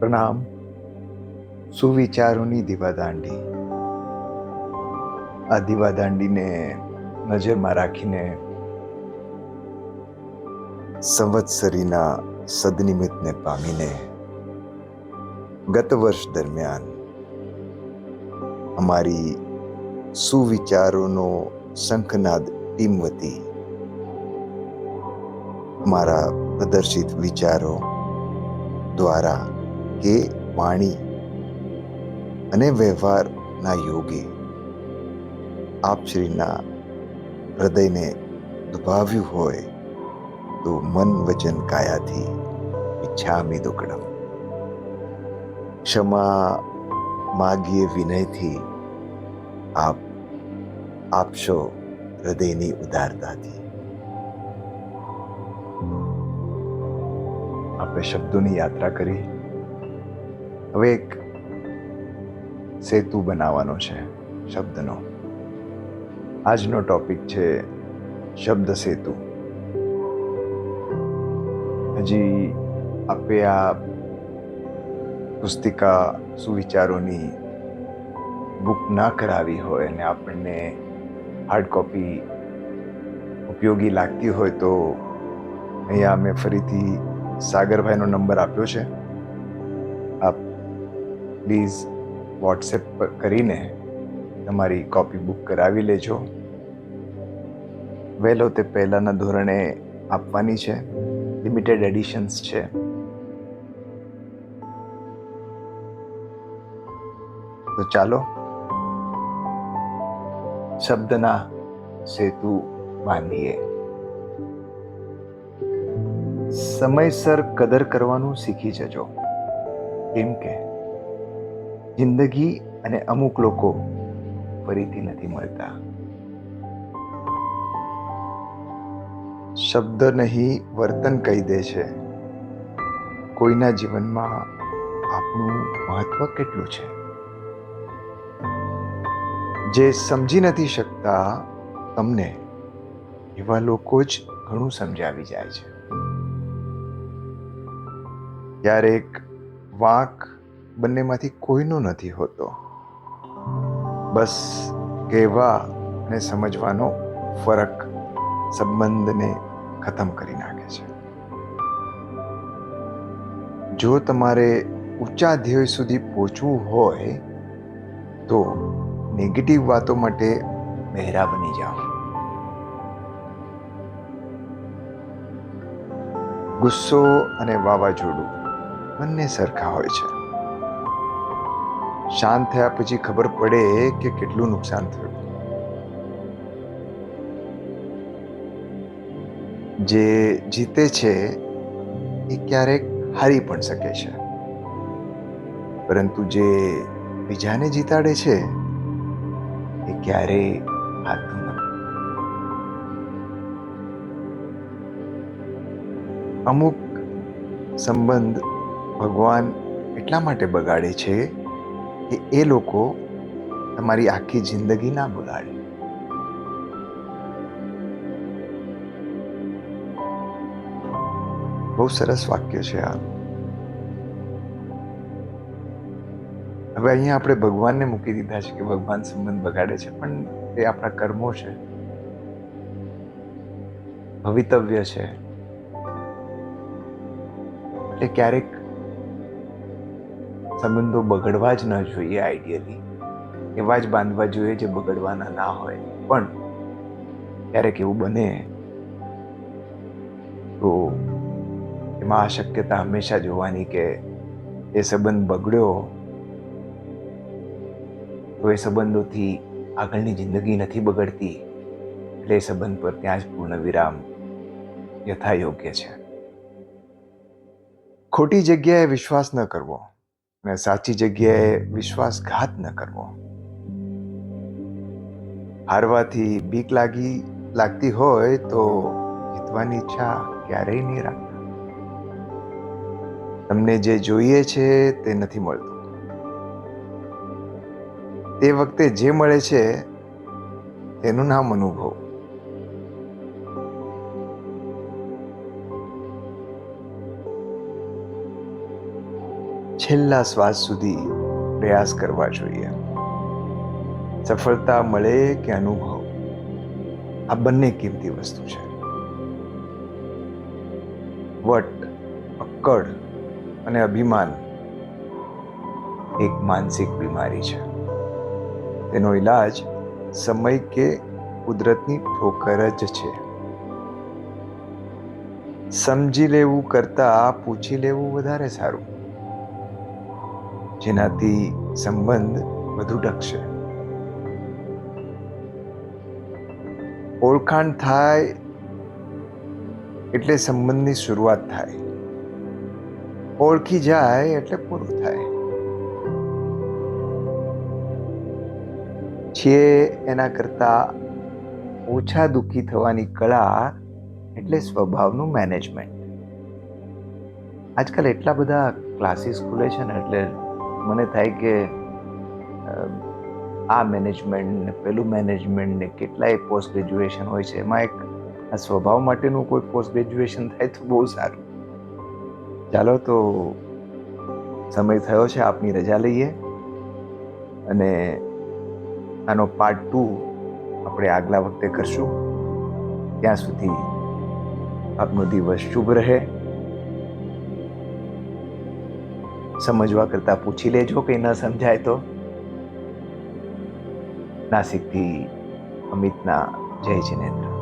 પ્રણામ. સુવિચારોની દીવાદાંડી. આ દીવાદાંડીને નજરમાં રાખીને સંવત્સરીના સદનિમિત્તને પામીને ગત વર્ષ દરમિયાન અમારી સુવિચારોનો શંખનાદ ટીમ વતી અમારા પ્રદર્શિત વિચારો દ્વારા કે વાણી અને વ્યવહારના યોગે આપશ્રીના હૃદયને દુભાવ્યું હોય તો મન વચન કાયાથી ઈચ્છામિ દુક્કડમ, ક્ષમા માગીએ વિનયથી, આપ આપશો હૃદયની ઉદારતાથી. આપણે શબ્દોની યાત્રા કરી. હવે એક સેતુ બનાવવાનો છે શબ્દનો. આજનો ટોપિક છે શબ્દ સેતુ. હજી આપે આ પુસ્તિકા સુવિચારોની બુક ના કરાવી હોય અને આપણને હાર્ડ કોપી ઉપયોગી લાગતી હોય તો અહીંયા મેં ફરીથી સાગરભાઈનો નંબર આપ્યો છે. આપ પ્લીઝ વોટ્સએપ પર કરીને તમારી કોપી બુક કરાવી લેજો. વહેલો તે પહેલાંના ધોરણે આપવાની છે. લિમિટેડ એડિશન્સ છે. તો ચાલો શબ્દના સેતુ બાંધીએ. સમયસર કદર કરવાનું શીખી જજો, કેમ કે જિંદગી અને અમુક લોકો ફરીથી નથી મળતા. શબ્દ નહીં વર્તન કહી દે છે કોઈના જીવનમાં આપણું મહત્વ કેટલું છે. જે સમજી નથી શકતા તમને, એવા લોકો જ ઘણું સમજાવી જાય છે. ક્યારેક વાંક બંનેમાંથી કોઈનો નથી હોતો. બસ કહેવા અને સમજવાનો ફરક સંબંધને ખતમ કરી નાખે છે. જો તમારે ઊંચા ધ્યેય સુધી પહોંચવું હોય તો નેગેટિવ વાતો માટે બહેરા બની જાઓ. ગુસ્સો અને વાવાઝોડું બંને સરખા હોય છે. શાંત થયા પછી ખબર પડે કે કેટલું નુકસાન થયું. જે જીતે છે એ ક્યારેક હારી પણ શકે છે, પરંતુ જે બીજાને જીતાડે છે એ ક્યારેય હારતું નથી. અમુક સંબંધ ભગવાન એટલા માટે બગાડે છે કે એ લોકો તમારી આખી જિંદગી ના બગાડે. બહુ સરસ વાક્ય છે આ. હવે અહીંયા આપણે ભગવાનને મૂકી દીધા છે કે ભગવાન સંબંધ બગાડે છે, પણ એ આપણા કર્મો છે, ભવિતવ્ય છે. એટલે ક્યારેક સંબંધો બગડવા જ ન જોઈએ. આઈડિયલી એવા જ બાંધવા જોઈએ જે બગડવાના ના હોય. પણ ક્યારેક એવું બને તો એમાં આ શક્યતા હંમેશા જોવાની કે એ સંબંધ બગડ્યો તો એ સંબંધોથી આગળની જિંદગી નથી બગડતી, એટલે એ સંબંધ પર ત્યાં જ પૂર્ણ વિરામ યથાયોગ્ય છે. ખોટી જગ્યાએ વિશ્વાસ ન કરવો અને સાચી જગ્યાએ વિશ્વાસઘાત ન કરવો. હારવાથી બીક લાગતી હોય તો જીતવાની ઈચ્છા ક્યારેય નહીં રાખતા. તમને જે જોઈએ છે તે નથી મળતું. તે વખતે જે મળે છે તેનું નામ અનુભવ. છેલ્લા શ્વાસ સુધી પ્રયાસ કરવા જોઈએ. સફળતા મળે કે અનુભવ, આ બંને કિંમતી વસ્તુ છે. વટ, અક્કડ અને અભિમાન એક માનસિક બીમારી છે. તેનો ઈલાજ સમય કે કુદરતની ઠોકર જ છે. સમજી લેવું કરતા પૂછી લેવું વધારે સારું, જેનાથી સંબંધ વધુ ટકશે. ઓળખાણ થાય એટલે સંબંધની શરૂઆત થાય, ઓળખી જાય એટલે પૂરું થાય. છીએ એના કરતા ઓછા દુઃખી થવાની કળા એટલે સ્વભાવનું મેનેજમેન્ટ. આજકાલ એટલા બધા ક્લાસીસ ખુલે છે ને, એટલે મને થાય કે આ મેનેજમેન્ટ ને પેલું મેનેજમેન્ટ ને કેટલાય પોસ્ટ ગ્રેજ્યુએશન હોય છે, એમાં એક આ સ્વભાવ માટેનું કોઈ પોસ્ટ ગ્રેજ્યુએશન થાય તો બહુ સારું. ચાલો તો સમય થયો છે, આપની રજા લઈએ અને આનો પાર્ટ 2 આપણે આગલા વખતે કરશું. ત્યાં સુધી આપનો દિવસ શુભ રહે. સમજવા કરતા પૂછી લેજો, કંઈ ન સમજાય તો. નાસિકથી અમિતના જય જિનેન્દ્ર.